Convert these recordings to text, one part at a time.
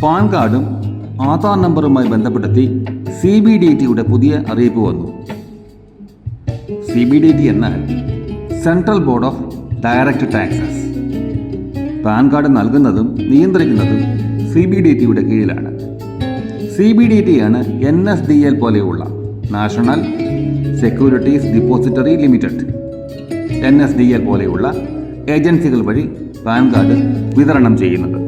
Pan കാർഡും ആധാർ നമ്പറുമായി ബന്ധപ്പെടുത്തി CBDT-യുടെ പുതിയ അറിയിപ്പ് വന്നു. CBDT എന്നാൽ central board of direct taxes. Pan card നൽകുന്നതും നിയന്ത്രിക്കുന്നതും CBDT-യുടെ കീഴിലാണ്. CBDT-യാണ് NSDL പോലെയുള്ള national securities depository limited NSDL പോലെയുള്ള ഏജൻസികൾ വഴി പാൻ കാർഡ് വിതരണം ചെയ്യുന്നത്.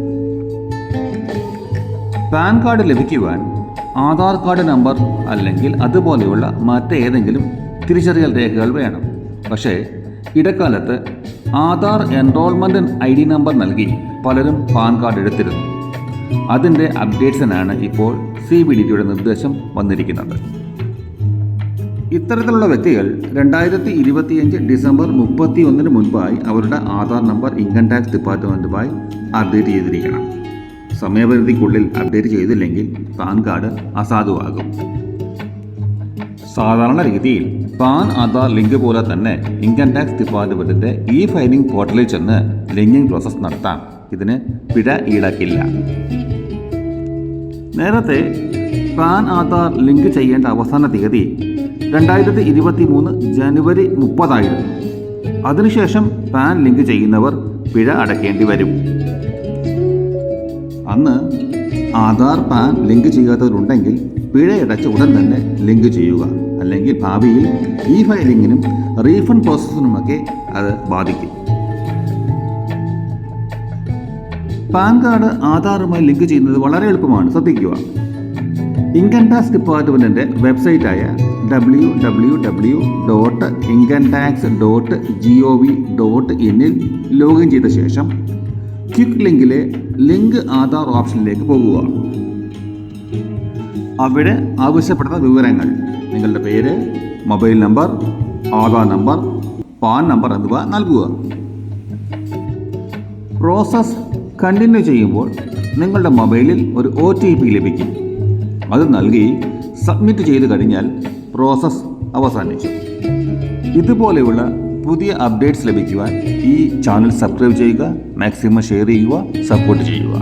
പാൻ കാർഡ് ലഭിക്കുവാൻ ആധാർ കാർഡ് നമ്പർ അല്ലെങ്കിൽ അതുപോലെയുള്ള മറ്റേതെങ്കിലും തിരിച്ചറിയൽ രേഖകൾ വേണം. പക്ഷേ ഇടക്കാലത്ത് ആധാർ എൻറോൾമെൻറ്റ് ID നമ്പർ നൽകി പലരും പാൻ കാർഡ് എടുത്തിരുന്നു. അതിൻ്റെ അപ്ഡേറ്റ്സിനാണ് ഇപ്പോൾ CBDT-യുടെ നിർദ്ദേശം വന്നിരിക്കുന്നത്. ഇത്തരത്തിലുള്ള വ്യക്തികൾ 2025 ഡിസംബർ 31 മുൻപായി അവരുടെ ആധാർ നമ്പർ ഇൻകം ടാക്സ് ഡിപ്പാർട്ട്മെൻറ്റുമായി അപ്ഡേറ്റ് ചെയ്തിരിക്കണം. സമയപരിധിക്കുള്ളിൽ അപ്ഡേറ്റ് ചെയ്തില്ലെങ്കിൽ പാൻ കാർഡ് അസാധുവാകും. സാധാരണ രീതിയിൽ പാൻ ആധാർ ലിങ്ക് പോലെ തന്നെ ഇൻകം ടാക്സ് ഡിപ്പാർട്ട്മെൻറ്റിൻ്റെ ഫയലിംഗ് പോർട്ടലിൽ ചെന്ന് ലിങ്കിങ് പ്രോസസ്സ് നടത്താം. ഇതിന് പിഴ ഈടാക്കില്ല. നേരത്തെ പാൻ ആധാർ ലിങ്ക് ചെയ്യേണ്ട അവസാന തീയതി 2023 ജനുവരി 30 ആയിരുന്നു. അതിനുശേഷം പാൻ ലിങ്ക് ചെയ്യുന്നവർ പിഴ അടയ്ക്കേണ്ടി വരും. അന്ന് ആധാർ പാൻ ലിങ്ക് ചെയ്യാത്തവരുണ്ടെങ്കിൽ പിഴയടച്ച ഉടൻ തന്നെ ലിങ്ക് ചെയ്യുക. അല്ലെങ്കിൽ ഭാവിയിൽ ഫയലിങ്ങിനും റീഫണ്ട് പ്രോസസ്സിനുമൊക്കെ അത് ബാധിക്കും. പാൻ കാർഡ് ആധാറുമായി ലിങ്ക് ചെയ്യുന്നത് വളരെ എളുപ്പമാണ്. ശ്രദ്ധിക്കുക. ഇൻകം ടാക്സ് ഡിപ്പാർട്ട്മെൻറ്റിൻ്റെ വെബ്സൈറ്റായ www.incometax.gov.in ലോഗിൻ ചെയ്ത ശേഷം ക്വിക്ക് ലിങ്കിലെ ലിങ്ക് ആധാർ ഓപ്ഷനിലേക്ക് പോകുക. അവിടെ ആവശ്യപ്പെടുന്ന വിവരങ്ങൾ, നിങ്ങളുടെ പേര്, mobile number, Aadhaar number, pan number എന്നിവ നൽകുക. പ്രോസസ്സ് കണ്ടിന്യൂ ചെയ്യുമ്പോൾ നിങ്ങളുടെ മൊബൈലിൽ ഒരു OTP ലഭിക്കും. അത് നൽകി സബ്മിറ്റ് ചെയ്ത് കഴിഞ്ഞാൽ പ്രോസസ്സ് അവസാനിച്ചു. ഇതുപോലെയുള്ള പുതിയ അപ്ഡേറ്റ്സ് ലഭിക്കുവാൻ ഈ ചാനൽ സബ്സ്ക്രൈബ് ചെയ്യുക, മാക്സിമം ഷെയർ ചെയ്യുക, സപ്പോർട്ട് ചെയ്യുക.